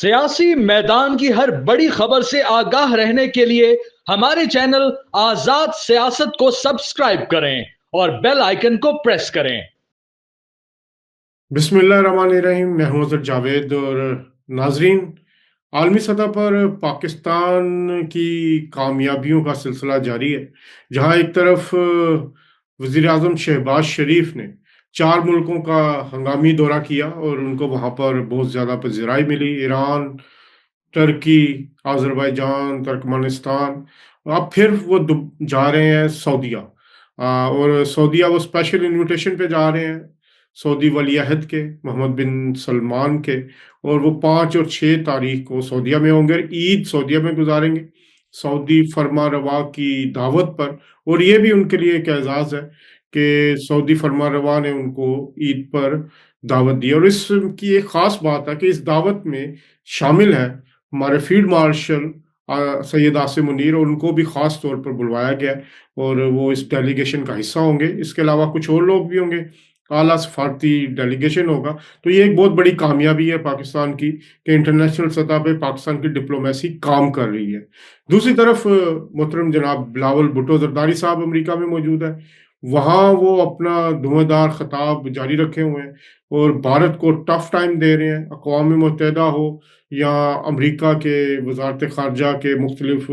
سیاسی میدان کی ہر بڑی خبر سے آگاہ رہنے کے لیے ہمارے چینل آزاد سیاست کو سبسکرائب کریں اور بیل آئیکن کو پریس کریں۔ بسم اللہ الرحمن الرحیم۔ میں ہوں حضرت جاوید اور ناظرین، عالمی سطح پر پاکستان کی کامیابیوں کا سلسلہ جاری ہے، جہاں ایک طرف وزیر اعظم شہباز شریف نے 4 ملکوں کا ہنگامی دورہ کیا اور ان کو وہاں پر بہت زیادہ پذیرائی ملی، ایران، ترکی، آذربائیجان، ترکمانستان۔ اب پھر وہ جا رہے ہیں سعودیہ، اور سعودیہ وہ اسپیشل انویٹیشن پہ جا رہے ہیں سعودی ولی عہد کے محمد بن سلمان کے، اور وہ 5 اور 6 تاریخ کو سعودیہ میں ہوں گے، عید سعودیہ میں گزاریں گے سعودی فرما روا کی دعوت پر۔ اور یہ بھی ان کے لیے ایک اعزاز ہے کہ سعودی فرما روا نے ان کو عید پر دعوت دی، اور اس کی ایک خاص بات ہے کہ اس دعوت میں شامل ہے ہمارے فیلڈ مارشل سید عاصم منیر، اور ان کو بھی خاص طور پر بلوایا گیا ہے اور وہ اس ڈیلیگیشن کا حصہ ہوں گے۔ اس کے علاوہ کچھ اور لوگ بھی ہوں گے، اعلیٰ سفارتی ڈیلیگیشن ہوگا۔ تو یہ ایک بہت بڑی کامیابی ہے پاکستان کی کہ انٹرنیشنل سطح پہ پاکستان کی ڈپلومیسی کام کر رہی ہے۔ دوسری طرف محترم جناب بلاول بھٹو زرداری صاحب امریکہ میں موجود ہے، وہاں وہ اپنا دھواں دار خطاب جاری رکھے ہوئے ہیں اور بھارت کو ٹف ٹائم دے رہے ہیں۔ اقوام متحدہ ہو یا امریکہ کے وزارت خارجہ کے مختلف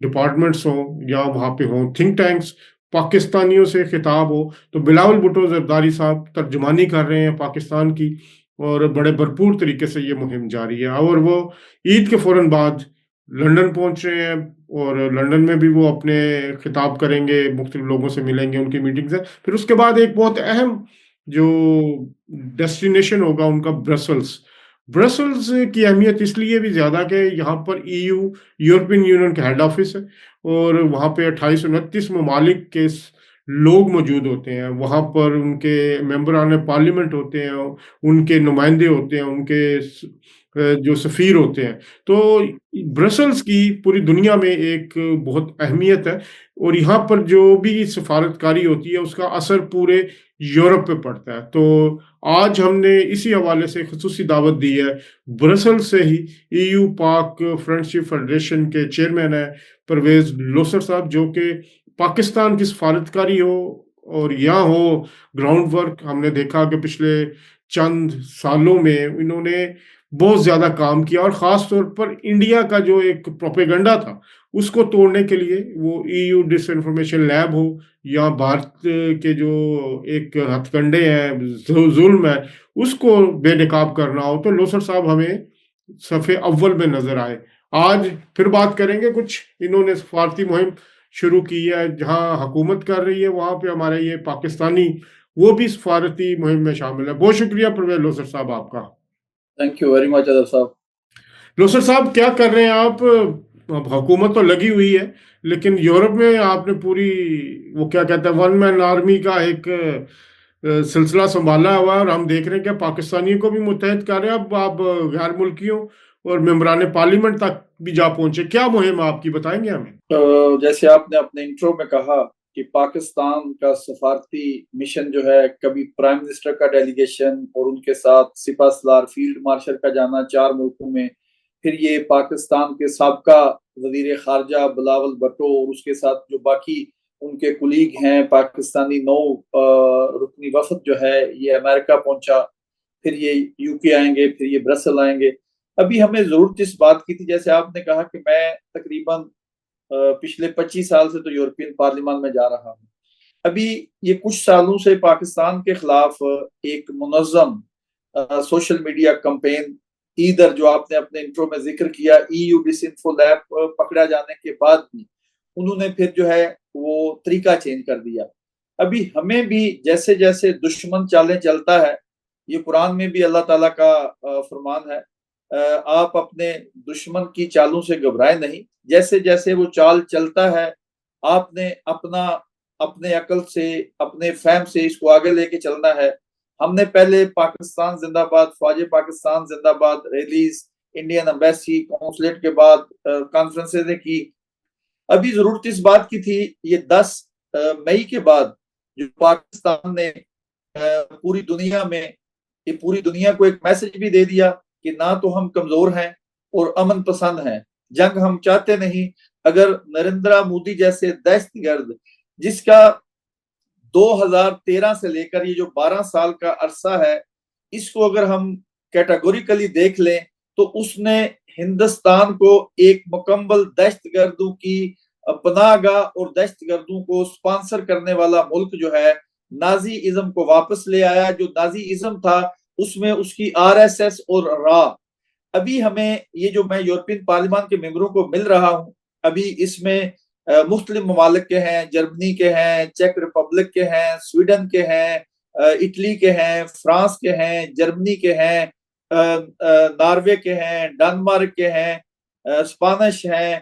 ڈپارٹمنٹس ہوں یا وہاں پہ ہوں تھنک ٹینکس، پاکستانیوں سے خطاب ہو تو بلاول بھٹو زرداری صاحب ترجمانی کر رہے ہیں پاکستان کی، اور بڑے بھرپور طریقے سے یہ مہم جاری ہے۔ اور وہ عید کے فوراً بعد لندن پہنچ رہے ہیں، اور لندن میں بھی وہ اپنے خطاب کریں گے، مختلف لوگوں سے ملیں گے، ان کی میٹنگز ہیں۔ پھر اس کے بعد ایک بہت اہم جو ڈیسٹینیشن ہوگا ان کا برسلز کی اہمیت اس لیے بھی زیادہ کہ یہاں پر یورپین یونین کا ہیڈ آفس ہے، اور وہاں پہ 28-29 ممالک کے لوگ موجود ہوتے ہیں۔ وہاں پر ان کے ممبران پارلیمنٹ ہوتے ہیں، ان کے نمائندے ہوتے ہیں، ان کے جو سفیر ہوتے ہیں۔ تو برسلز کی پوری دنیا میں ایک بہت اہمیت ہے، اور یہاں پر جو بھی سفارتکاری ہوتی ہے اس کا اثر پورے یورپ پہ پڑتا ہے۔ تو آج ہم نے اسی حوالے سے خصوصی دعوت دی ہے برسلز سے ہی۔ پاک فرینڈشپ فیڈریشن کے چیئرمین ہیں پرویز لوسر صاحب، جو کہ پاکستان کی سفارتکاری ہو اور یہاں ہو گراؤنڈ ورک، ہم نے دیکھا کہ پچھلے چند سالوں میں انہوں نے بہت زیادہ کام کیا، اور خاص طور پر انڈیا کا جو ایک پروپیگنڈا تھا اس کو توڑنے کے لیے، وہ ڈس انفارمیشن لیب ہو یا بھارت کے جو ایک ہتھ کنڈے ہیں، ظلم ہے، اس کو بے نقاب کرنا ہو، تو لوسر صاحب ہمیں صفحے اول میں نظر آئے۔ آج پھر بات کریں گے، کچھ انہوں نے سفارتی مہم شروع کی ہے، جہاں حکومت کر رہی ہے وہاں پہ ہمارے یہ پاکستانی وہ بھی سفارتی مہم میں شامل ہے۔ بہت شکریہ پرویز لوسر صاحب آپ کا۔ Thank you very much other صاحب۔ لوسر صاحب کیا کر رہے ہیں آپ؟ اب حکومت تو لگی ہوئی ہے، لیکن یورپ میں آپ نے پوری وہ کیا کہتے ہیں ون مین آرمی کا ایک سلسلہ سنبھالا ہوا ہے، اور ہم دیکھ رہے ہیں کہ پاکستانیوں کو بھی متحد کر رہے ہیں۔ اب آپ غیر ملکیوں اور ممبران پارلیمنٹ تک بھی جا پہنچے، کیا مہم آپ کی بتائیں گے ہمیں؟ جیسے آپ نے اپنے انٹرو میں کہا کہ پاکستان کا سفارتی مشن جو ہے، کبھی پرائم منسٹر کا ڈیلیگیشن اور ان کے ساتھ سپہ سالار فیلڈ مارشل کا جانا 4 ملکوں میں، پھر یہ پاکستان کے سابقہ وزیر خارجہ بلاول بھٹو اور اس کے ساتھ جو باقی ان کے کلیگ ہیں پاکستانی 9 رکنی وفد جو ہے، یہ امریکہ پہنچا، پھر یہ یو کے آئیں گے، پھر یہ برسل آئیں گے۔ ابھی ہمیں ضرورت اس بات کی تھی، جیسے آپ نے کہا کہ میں تقریباً پچھلے 25 سال سے تو یورپین پارلیمان میں جا رہا ہوں۔ ابھی یہ کچھ سالوں سے پاکستان کے خلاف ایک منظم سوشل میڈیا کمپین، ادھر جو آپ نے اپنے انٹرو میں ذکر کیا ڈس انفو لیب پکڑا جانے کے بعد بھی انہوں نے پھر جو ہے وہ طریقہ چینج کر دیا۔ ابھی ہمیں بھی جیسے جیسے دشمن چالیں چلتا ہے، یہ قرآن میں بھی اللہ تعالیٰ کا فرمان ہے، آپ اپنے دشمن کی چالوں سے گھبرائیں نہیں، جیسے جیسے وہ چال چلتا ہے آپ نے اپنے عقل سے، اپنے فہم سے اس کو آگے لے کے چلنا ہے۔ ہم نے پہلے پاکستان زندہ باد، فوج پاکستان زندہ باد ریلیز، انڈین ایمبیسی کونسلیٹ کے بعد کانفرنسیں کی۔ ابھی ضرورت اس بات کی تھی، یہ 10 مئی کے بعد جو پاکستان نے پوری دنیا میں، یہ پوری دنیا کو ایک میسج بھی دے دیا کہ نہ تو ہم کمزور ہیں اور امن پسند ہیں، جنگ ہم چاہتے نہیں۔ اگر نریندرا مودی جیسے دہشت گرد، جس کا 2013 سے لے کر یہ جو 12 سال کا عرصہ ہے، اس کو اگر ہم کیٹاگوریکلی دیکھ لیں تو اس نے ہندوستان کو ایک مکمل دہشت گردوں کی پناہ گاہ اور دہشت گردوں کو سپانسر کرنے والا ملک جو ہے، نازی ازم کو واپس لے آیا۔ جو نازی ازم تھا اس میں اس کی RSS اور را، ابھی ہمیں یہ جو میں یورپین پارلیمان کے ممبروں کو مل رہا ہوں، ابھی اس میں مختلف ممالک کے ہیں، جرمنی کے ہیں، چیک ریپبلک کے ہیں، سویڈن کے ہیں، اٹلی کے ہیں، فرانس کے ہیں، جرمنی کے ہیں، ناروے کے ہیں، ڈنمارک کے ہیں، اسپانش ہیں۔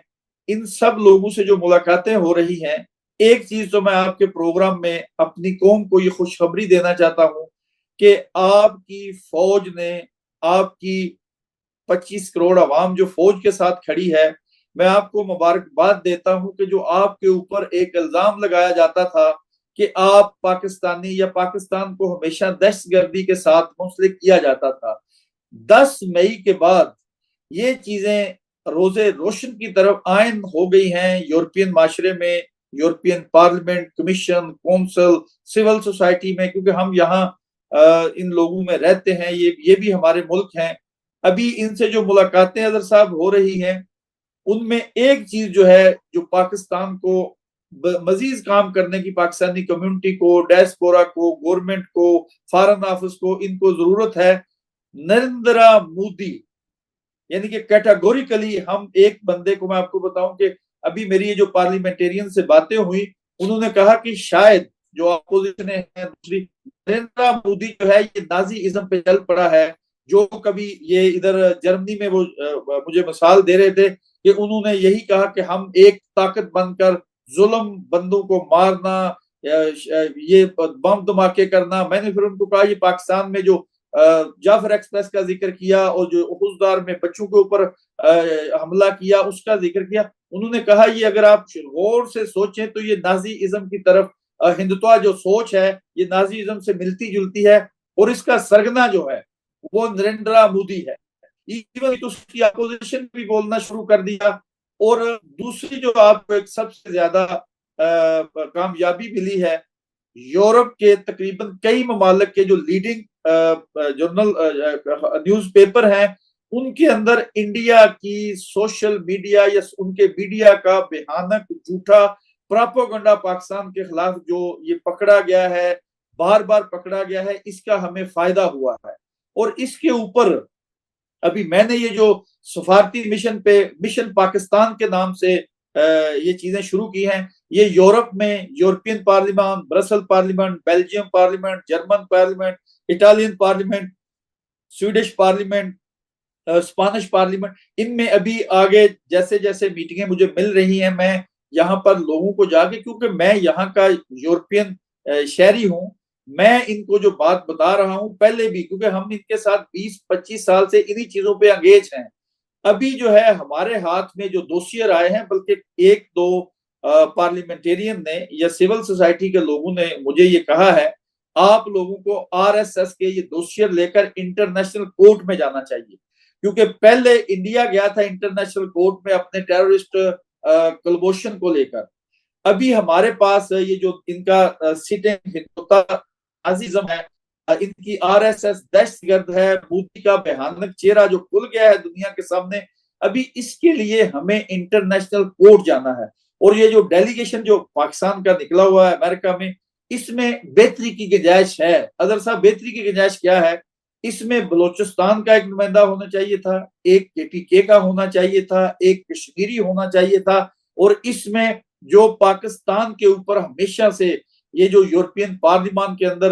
ان سب لوگوں سے جو ملاقاتیں ہو رہی ہیں، ایک چیز تو میں آپ کے پروگرام میں اپنی قوم کو یہ خوشخبری دینا چاہتا ہوں کہ آپ کی فوج نے، آپ کی 25 کروڑ عوام جو فوج کے ساتھ کھڑی ہے، میں آپ کو مبارکباد دیتا ہوں کہ جو آپ کے اوپر ایک الزام لگایا جاتا تھا کہ آپ پاکستانی یا پاکستان کو ہمیشہ دہشت گردی کے ساتھ منسلک کیا جاتا تھا، 10 مئی کے بعد یہ چیزیں روزے روشن کی طرف آئند ہو گئی ہیں یورپین معاشرے میں، European parliament, commission, council, civil society میں، کیونکہ ہم یہاں ان لوگوں میں رہتے ہیں، یہ بھی ہمارے ملک ہیں۔ ابھی ان سے جو ملاقاتیں اظہر صاحب ہو رہی ہیں، ان میں ایک چیز جو ہے جو پاکستان کو مزید کام کرنے کی، پاکستانی کمیونٹی کو، ڈائسپورا کو، گورنمنٹ کو، فارن آفس کو، ان کو ضرورت ہے نریندرا مودی، یعنی کہ کیٹاگوریکلی ہم ایک بندے کو، میں آپ کو بتاؤں کہ ابھی میری یہ جو پارلیمنٹیرین سے باتیں ہوئی، انہوں نے کہا کہ شاید جو اپوزیشن ہے دوسری، نریندرا مودی جو ہے یہ نازی ازم پہ چل پڑا ہے۔ جو کبھی یہ ادھر جرمنی میں وہ مجھے مثال دے رہے تھے کہ انہوں نے یہی کہا کہ ہم ایک طاقت بن کر ظلم بندوں کو مارنا، یہ بم دھماکے کرنا۔ میں نے پھر ان کو کہا یہ پاکستان میں جو جعفر ایکسپریس کا ذکر کیا اور جو احوزدار میں بچوں کے اوپر حملہ کیا اس کا ذکر کیا، انہوں نے کہا یہ اگر آپ غور سے سوچیں تو یہ نازی ازم کی طرف ہندوتوا جو سوچ ہے یہ نازی ازم سے ملتی جلتی ہے، اور اس کا سرگنا جو ہے وہ نریندرا مودی ہے۔ ایون تو اس کی اپوزیشن بھی بولنا شروع کر دیا۔ اور دوسری جو آپ کو ایک سب سے زیادہ کامیابی ملی ہے، یورپ کے تقریباً کئی ممالک کے جو لیڈنگ جرنل نیوز پیپر ہیں، ان کے اندر انڈیا کی سوشل میڈیا یا ان کے میڈیا کا بھیانک جھوٹا پراپوگنڈا پاکستان کے خلاف جو یہ پکڑا گیا ہے، بار بار پکڑا گیا ہے، اس کا ہمیں فائدہ ہوا ہے۔ اور اس کے اوپر ابھی میں نے یہ جو سفارتی مشن پہ مشن پاکستان کے نام سے یہ چیزیں شروع کی ہیں، یہ یورپ میں یورپین پارلیمان، Brussels parliament, Belgium parliament, German parliament, Italian parliament, Swedish parliament, Spanish parliament, ان میں ابھی آگے جیسے جیسے میٹنگیں مجھے مل رہی ہیں، میں یہاں پر لوگوں کو جا کے، کیونکہ میں یہاں کا یورپین شہری ہوں، میں ان کو جو بات بتا رہا ہوں پہلے بھی، کیونکہ ہم ان کے ساتھ 20-25 سال سے انہی چیزوں پہ انگیج ہیں۔ ابھی جو ہے ہمارے ہاتھ میں جو دوسیئر آئے ہیں، بلکہ 1-2 پارلیمنٹیرین نے یا سول سوسائٹی کے لوگوں نے مجھے یہ کہا ہے آپ لوگوں کو RSS کے یہ دوسیئر لے کر انٹرنیشنل کورٹ میں جانا چاہیے، کیونکہ پہلے انڈیا گیا تھا انٹرنیشنل کورٹ میں اپنے ٹیررسٹ کلبوشن کو لے کر، ابھی ہمارے پاس یہ جو ان کا سٹنگ عزیزم ہے، ان کی RSS دہشت گرد ہے، مودی کا بھیانک چہرہ جو کھل گیا ہے دنیا کے سامنے، ابھی اس کے لیے ہمیں انٹرنیشنل کورٹ جانا ہے۔ اور یہ جو ڈیلیگیشن جو پاکستان کا نکلا ہوا ہے امریکہ میں، اس میں بہتری کی گنجائش ہے۔ اظہر صاحب بہتری کی گنجائش کیا ہے؟ اس میں بلوچستان کا ایک نمائندہ ہونا چاہیے تھا، ایک KPK کا ہونا چاہیے تھا، ایک کشمیری ہونا چاہیے تھا، اور اس میں جو پاکستان کے اوپر ہمیشہ سے یہ جو یورپین پارلیمان کے اندر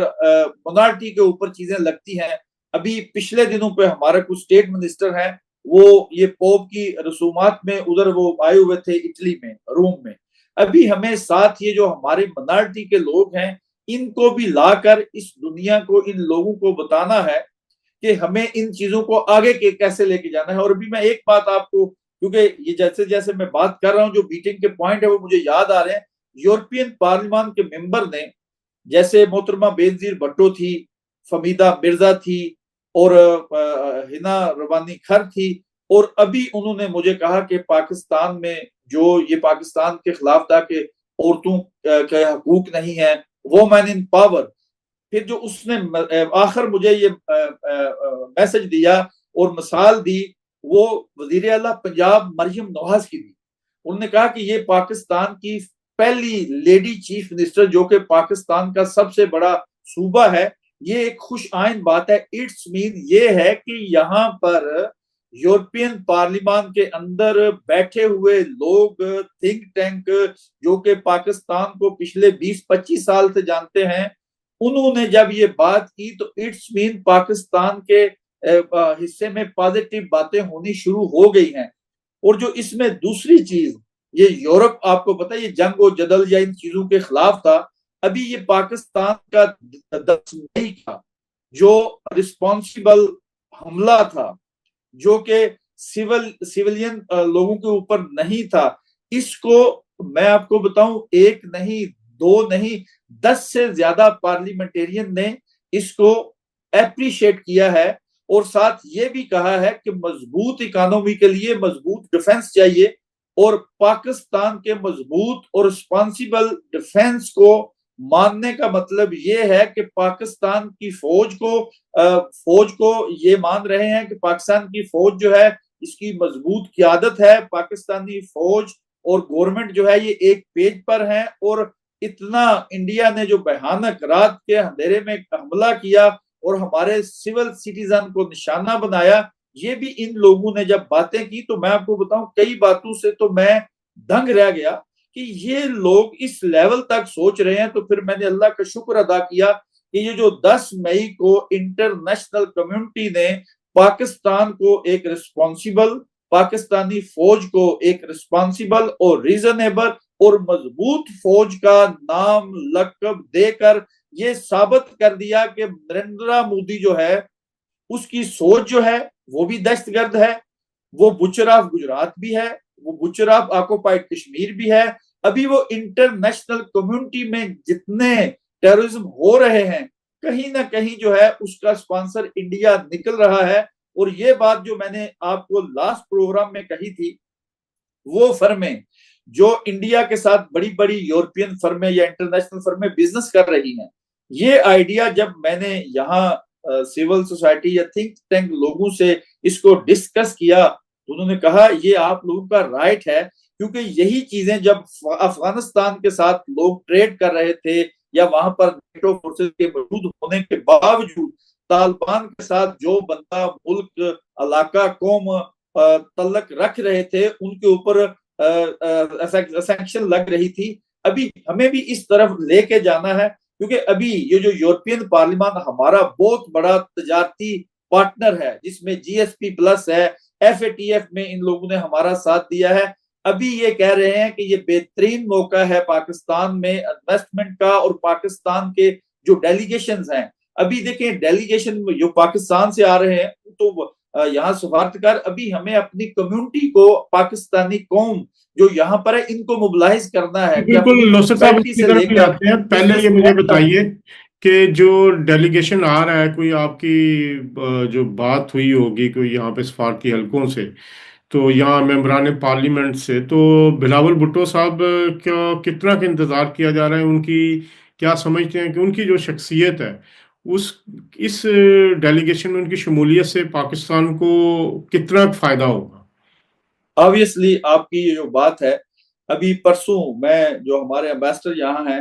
منارٹی کے اوپر چیزیں لگتی ہیں، ابھی پچھلے دنوں پہ ہمارے کچھ اسٹیٹ منسٹر ہیں، وہ یہ پوپ کی رسومات میں ادھر وہ آئے ہوئے تھے اٹلی میں، روم میں۔ ابھی ہمیں ساتھ یہ جو ہمارے منارٹی کے لوگ ہیں ان کو بھی لا کر اس دنیا کو، ان لوگوں کو بتانا ہے کہ ہمیں ان چیزوں کو آگے کیسے لے کے جانا ہے۔ اور ابھی میں ایک بات آپ کو، کیونکہ یہ جیسے جیسے میں بات کر رہا ہوں جو میٹنگ کے پوائنٹ ہے وہ مجھے یاد آ رہے ہیں، یورپین پارلیمان کے ممبر نے، جیسے محترمہ بینظیر بھٹو تھی، فمیدہ مرزا تھی، اور ہنا ربانی کھر تھی، اور ابھی انہوں نے مجھے کہا کہ پاکستان میں جو یہ پاکستان کے خلاف تھا کہ عورتوں کے حقوق نہیں ہیں، وومن ان پاور. پھر جو اس نے آخر مجھے یہ میسج دیا اور مثال دی، وہ وزیر اعلیٰ پنجاب مریم نواز کی دی. انہوں نے کہا کہ یہ پاکستان کی پہلی لیڈی چیف منسٹر جو کہ پاکستان کا سب سے بڑا صوبہ ہے. یہ ایک خوش آئند بات ہے. اٹس مین یہ ہے کہ یہاں پر یورپین پارلیمان کے اندر بیٹھے ہوئے لوگ، تھنک ٹینک جو کہ پاکستان کو پچھلے 20-25 سال سے جانتے ہیں، انہوں نے جب یہ بات کی تو اٹس مین پاکستان کے حصے میں پازیٹیو باتیں ہونی شروع ہو گئی ہیں. اور جو اس میں دوسری چیز، یہ یورپ آپ کو پتہ یہ جنگ و جدل یا ان چیزوں کے خلاف تھا. ابھی یہ پاکستان کا 10 مئی کا جو رسپانسیبل حملہ تھا، جو کہ سیولین لوگوں کے اوپر نہیں تھا، اس کو میں آپ کو بتاؤں 1 نہیں 2 نہیں 10 سے زیادہ پارلیمنٹیرین نے اس کو اپریشیٹ کیا ہے، اور ساتھ یہ بھی کہا ہے کہ مضبوط اکانومی کے لیے مضبوط ڈیفنس چاہیے، اور پاکستان کے مضبوط اور رسپانسیبل ڈیفنس کو ماننے کا مطلب یہ ہے کہ پاکستان کی فوج کو یہ مان رہے ہیں کہ پاکستان کی فوج جو ہے اس کی مضبوط قیادت ہے. پاکستانی فوج اور گورنمنٹ جو ہے یہ ایک پیج پر ہیں، اور اتنا انڈیا نے جو بھیانک رات کے اندھیرے میں حملہ کیا اور ہمارے سول سٹیزن کو نشانہ بنایا، یہ بھی ان لوگوں نے جب باتیں کی تو میں آپ کو بتاؤں کئی باتوں سے تو میں دنگ رہ گیا کہ یہ لوگ اس لیول تک سوچ رہے ہیں. تو پھر میں نے اللہ کا شکر ادا کیا کہ یہ جو 10 مئی کو انٹرنیشنل کمیونٹی نے پاکستان کو ایک رسپانسیبل، پاکستانی فوج کو ایک رسپانسیبل اور ریزنیبل اور مضبوط فوج کا نام لقب دے کر یہ ثابت کر دیا کہ نریندر مودی جو ہے اس کی سوچ جو ہے وہ بھی دہشت گرد ہے، وہ بچر آف گجرات بھی ہے، وہ بچر آف آکوپائڈ کشمیر بھی ہے. ابھی وہ انٹرنیشنل کمیونٹی میں جتنے ٹیررزم ہو رہے ہیں کہیں نہ کہیں جو ہے اس کا سپانسر انڈیا نکل رہا ہے. اور یہ بات جو میں نے آپ کو لاسٹ پروگرام میں کہی تھی، وہ فرمیں جو انڈیا کے ساتھ بڑی بڑی یورپین فرمیں یا انٹرنیشنل فرمیں بزنس کر رہی ہیں، یہ آئیڈیا جب میں نے یہاں سول سوسائٹی یا تھنک ٹینک لوگوں سے اس کو ڈسکس کیا تو انہوں نے کہا یہ آپ لوگوں کا رائٹ ہے، کیونکہ یہی چیزیں جب افغانستان کے ساتھ لوگ ٹریڈ کر رہے تھے یا وہاں پر نیٹو فورسز کے موجود ہونے کے باوجود طالبان کے ساتھ جو بندہ ملک علاقہ قوم تعلق رکھ رہے تھے ان کے اوپر سینکشن لگ رہی تھی. ابھی ہمیں بھی اس طرف لے کے جانا ہے، کیونکہ ابھی یہ جو یورپین پارلیمان ہمارا بہت بڑا تجارتی پارٹنر ہے، جس میں GSP+ ہے، FATF میں ان لوگوں نے ہمارا ساتھ دیا ہے. ابھی یہ کہہ رہے ہیں کہ یہ بہترین موقع ہے پاکستان میں انویسٹمنٹ کا، اور پاکستان کے جو ڈیلیگیشنز ہیں، ابھی دیکھیں ڈیلیگیشن جو پاکستان سے آ رہے ہیں تو یہاں سفارتکار، ابھی ہمیں اپنی کمیونٹی کو، پاکستانی قوم جو یہاں پر ہے ان کو موبلائز کرنا ہے. بالکل نوسر صاحب اس کی طرف بھی آتے ہیں. پہلے یہ مجھے بتائیے کہ جو ڈیلیگیشن آ رہا ہے، کوئی آپ کی جو بات ہوئی ہوگی کوئی یہاں پہ سفارتی حلقوں سے، تو یہاں ممبران پارلیمنٹ سے، تو بلاول بھٹو صاحب کتنا کا انتظار کیا جا رہا ہے؟ ان کی کیا سمجھتے ہیں کہ ان کی جو شخصیت ہے اس ڈیلیگیشن میں ان کی شمولیت سے پاکستان کو کتنا فائدہ ہوگا؟ آبویسلی آپ کی یہ جو بات ہے، ابھی پرسوں میں جو ہمارے امبیسڈر یہاں ہیں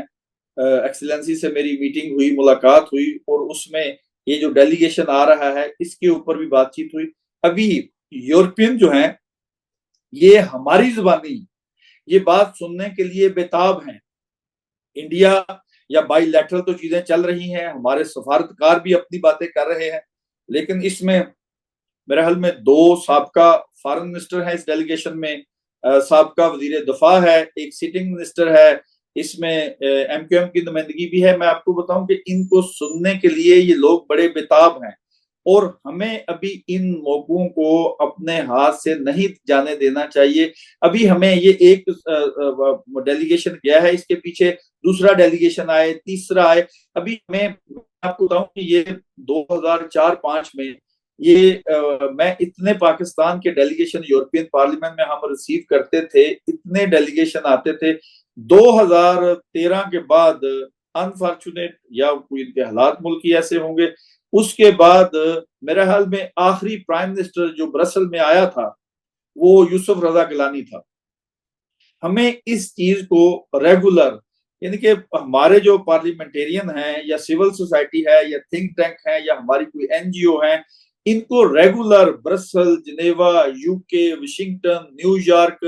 ایکسیلنسی سے میری میٹنگ ہوئی، ملاقات ہوئی، اور اس میں یہ جو ڈیلیگیشن آ رہا ہے اس کے اوپر بھی بات چیت ہوئی. ابھی یورپین جو ہیں یہ ہماری زبانی یہ بات سننے کے لیے بےتاب ہیں. انڈیا یا بائی لیٹرل تو چیزیں چل رہی ہیں، ہمارے سفارتکار بھی اپنی باتیں کر رہے ہیں، لیکن اس میں میرے حال میں 2 سابقہ فارن منسٹر ہیں اس ڈیلیگیشن میں، سابقہ وزیر دفاع ہے، ایک سٹنگ منسٹر ہے، اس میں MQM کی نمائندگی بھی ہے. میں آپ کو بتاؤں کہ ان کو سننے کے لیے یہ لوگ بڑے بےتاب ہیں، اور ہمیں ابھی ان موقعوں کو اپنے ہاتھ سے نہیں جانے دینا چاہیے. ابھی ہمیں یہ ایک ڈیلیگیشن گیا ہے، اس کے پیچھے دوسرا ڈیلیگیشن آئے، تیسرا آئے. ابھی ہمیں آپ کو بتاؤں کہ یہ 2004-05 میں یہ میں اتنے پاکستان کے ڈیلیگیشن یورپین پارلیمنٹ میں ہم ریسیو کرتے تھے، اتنے ڈیلیگیشن آتے تھے. 2013 کے بعد انفارچونیٹ یا کوئی ان کے حالات ملکی ایسے ہوں گے، اس کے بعد میرے خیال میں آخری پرائم منسٹر جو برسل میں آیا تھا وہ یوسف رضا گیلانی تھا. ہمیں اس چیز کو ریگولر، یعنی کہ ہمارے جو پارلیمنٹیرین ہیں یا سول سوسائٹی ہے یا تھنک ٹینک ہے یا ہماری کوئی این جی او ہیں، ان کو regular Brussels, Geneva, U K, Washington, New York,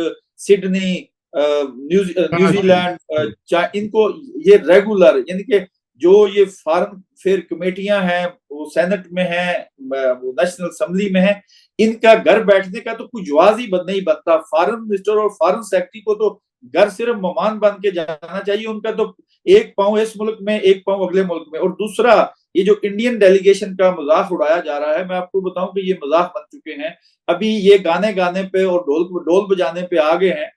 Sydney, New Zealand, ان کو یہ ریگولر، یعنی کہ جو یہ فارن فیئر کمیٹیاں ہیں وہ سینٹ میں ہیں، نیشنل اسمبلی میں ہیں، ان کا گھر بیٹھنے کا تو کوئی جواز ہی نہیں بنتا. فارن منسٹر اور فارن سیکرٹری کو تو گھر صرف مہمان بن کے جانا چاہیے، ان کا تو ایک پاؤں اس ملک میں ایک پاؤں اگلے ملک میں. اور دوسرا یہ جو انڈین ڈیلیگیشن کا مذاق اڑایا جا رہا ہے، میں آپ کو بتاؤں کہ یہ مذاق بن چکے ہیں. ابھی یہ گانے پہ اور ڈھول بجانے پہ آگے ہیں.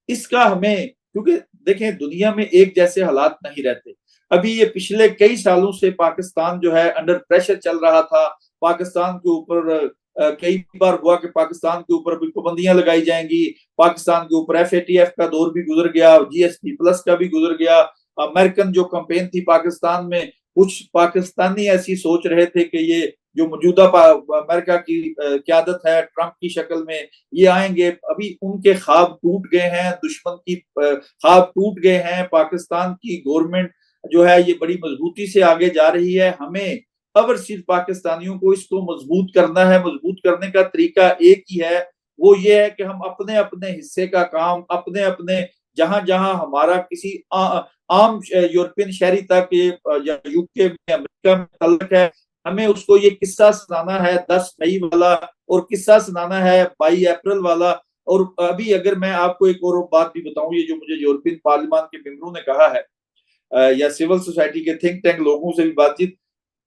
اس کا ہمیں، کیونکہ دیکھیں دنیا میں ایک جیسے حالات نہیں رہتے. ابھی یہ پچھلے کئی سالوں سے پاکستان جو ہے انڈر پریشر چل رہا تھا. پاکستان کے اوپر کئی بار ہوا کہ پاکستان کے اوپر بھی پابندیاں لگائی جائیں گی، پاکستان کے اوپر ایف اے ٹی ایف کا دور بھی گزر گیا، جی ایس پی پلس کا بھی گزر گیا. امریکن جو کمپین تھی پاکستان میں، کچھ پاکستانی ایسی سوچ رہے تھے کہ یہ جو موجودہ امریکہ کی قیادت ہے ٹرمپ کی شکل میں یہ آئیں گے. ابھی ان کے خواب ٹوٹ گئے ہیں، دشمن کی خواب ٹوٹ گئے ہیں. پاکستان کی گورنمنٹ جو ہے یہ بڑی مضبوطی سے آگے جا رہی ہے. ہمیں اوورسیز پاکستانیوں کو اس کو مضبوط کرنا ہے. مضبوط کرنے کا طریقہ ایک ہی ہے، وہ یہ ہے کہ ہم اپنے اپنے حصے کا کام اپنے اپنے جہاں جہاں ہمارا کسی عام یورپین شہری تک یا یو کے میں، امریکہ میں تعلق ہے، ہمیں اس کو یہ قصہ سنانا ہے 10 مئی والا، اور قصہ سنانا ہے 22 اپریل والا. اور ابھی اگر میں آپ کو ایک اور بات بھی بتاؤں، یہ جو مجھے یورپین پارلیمان کے ممبروں نے کہا ہے یا سول سوسائٹی کے تھنک ٹینک لوگوں سے بھی بات چیت،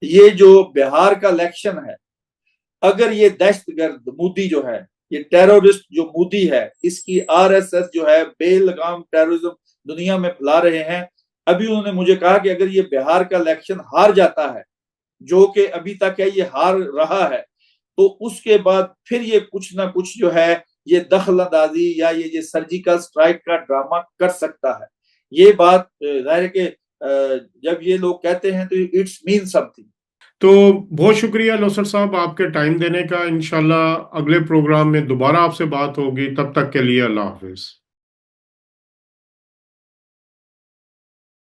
یہ جو بہار کا الیکشن ہے، اگر یہ دہشت گرد مودی جو ہے، یہ ٹیرورسٹ جو مودی ہے، اس کی آر ایس ایس جو ہے بے لگام ٹیرورزم دنیا میں پھیلا رہے ہیں. ابھی انہوں نے مجھے کہا کہ اگر یہ بہار کا الیکشن ہار جاتا ہے، جو کہ ابھی تک ہے یہ ہار رہا ہے، تو اس کے بعد پھر یہ کچھ نہ کچھ جو ہے یہ دخل اندازی یا یہ سرجیکل سٹرائک کا ڈرامہ کر سکتا ہے. یہ بات ظاہر ہے کہ جب یہ لوگ کہتے ہیں تو اٹس مین سم تھنگ. تو بہت شکریہ لوثر صاحب آپ کے ٹائم دینے کا. انشاءاللہ اگلے پروگرام میں دوبارہ آپ سے بات ہوگی. تب تک کے لیے اللہ حافظ.